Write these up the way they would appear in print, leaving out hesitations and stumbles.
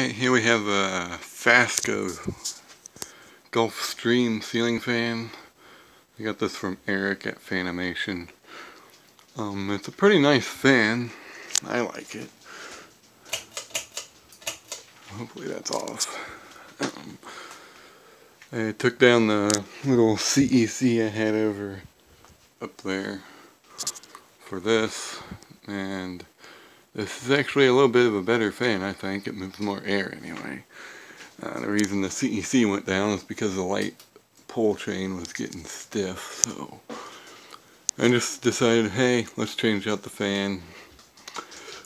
Alright, here we have a Fasco Gulf Stream ceiling fan. I got this from Erik at Fanimation. It's a pretty nice fan. I like it. Hopefully that's off. I took down the little CEC I had over up there for this, and this is actually a little bit of a better fan, I think. It moves more air anyway. The reason the CEC went down is because the light pull chain was getting stiff, so I just decided, hey, let's change out the fan.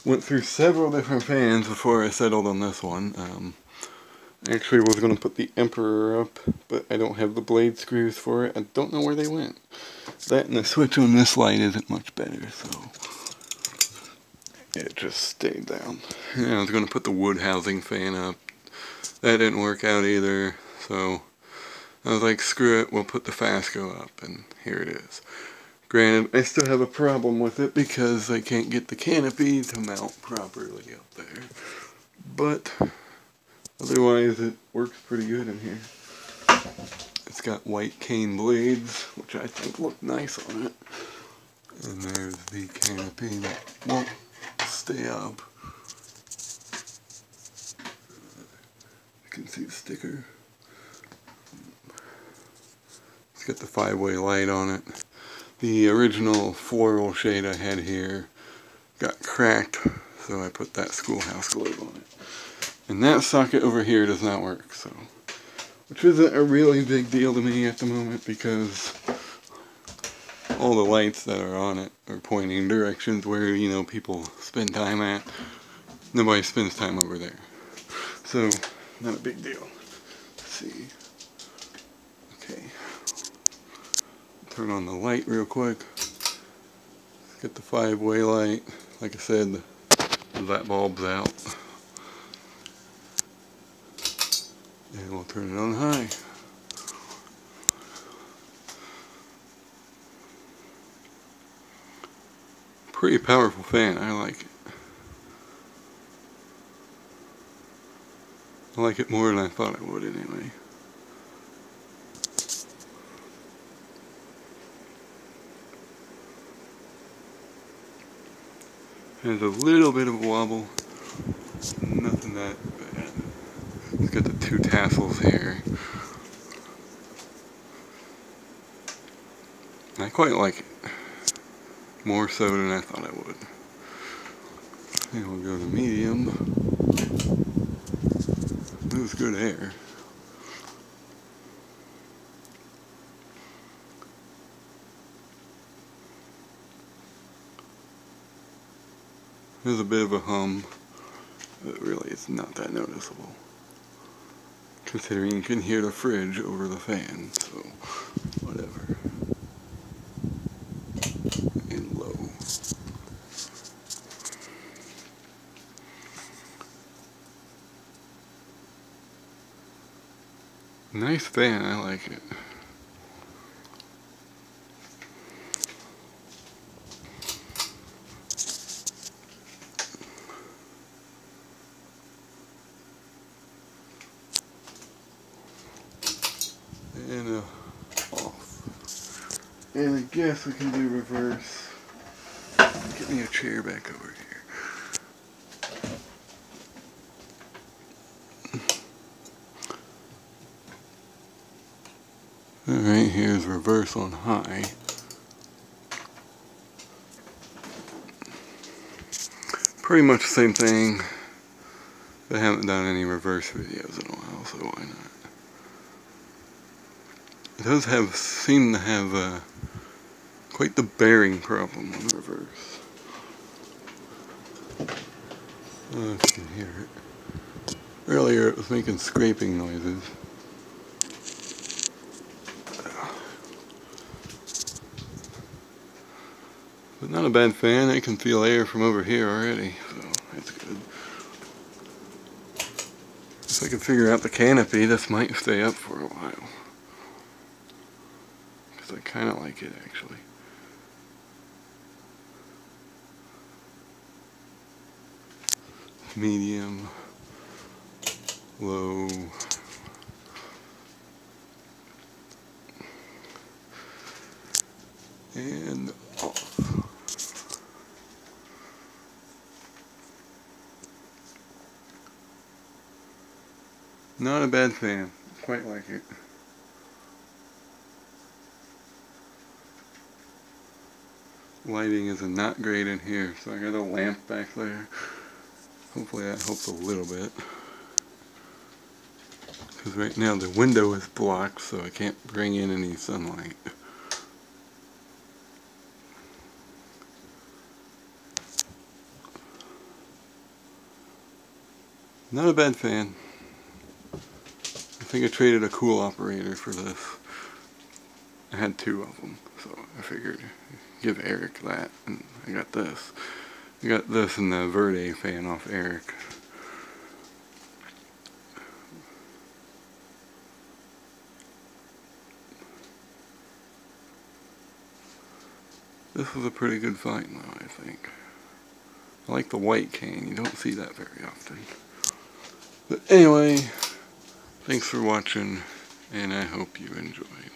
Went through several different fans before I settled on this one. I actually was going to put the Emperor up, but I don't have the blade screws for it. I don't know where they went. That and the switch on this light isn't much better, so it just stayed down. And I was going to put the wood housing fan up. That didn't work out either, so I was like, screw it, we'll put the Fasco up, and here it is. Granted, I still have a problem with it because I can't get the canopy to mount properly up there, but otherwise it works pretty good in here. It's got white cane blades, which I think look nice on it. And there's the canopy that won't stay up. You can see the sticker. It's got the 5-way light on it. The original floral shade I had here got cracked, so I put that schoolhouse glue on it. And that socket over here does not work, so, which isn't a really big deal to me at the moment because all the lights that are on it are pointing directions where, you know, people spend time at. Nobody spends time over there. So, not a big deal. Let's see. Okay. Turn on the light real quick. Get the 5-way light. Like I said, the light bulb's out. And we'll turn it on high. Pretty powerful fan, I like it. I like it more than I thought I would anyway. Has a little bit of a wobble, nothing that bad. It's got the 2 tassels here. I quite like it. More so than I thought I would. And we'll go to medium. Moves good air. There's a bit of a hum, but really it's not that noticeable. Considering you can hear the fridge over the fan, so whatever. And low. Nice fan, I like it. And off. And I guess we can do reverse. Get me a chair back over here. Alright, here's reverse on high. Pretty much the same thing. I haven't done any reverse videos in a while, so why not? It does seem to have quite the bearing problem on reverse. Oh, if you can hear it. Earlier it was making scraping noises. But not a bad fan. I can feel air from over here already, so that's good. If I can figure out the canopy, this might stay up for a while. Because I kind of like it, actually. Medium. low. And off. Not a bad fan. Quite like it. Lighting is not great in here, so I got a lamp back there. Hopefully that helps a little bit. Because right now the window is blocked, so I can't bring in any sunlight. Not a bad fan. I think I traded a cool operator for this. I had 2 of them, so I figured give Erik that, and I got this. I got this and the Verde fan off Erik. This was a pretty good find though, I think. I like the white cane, you don't see that very often. But anyway, thanks for watching, and I hope you enjoyed.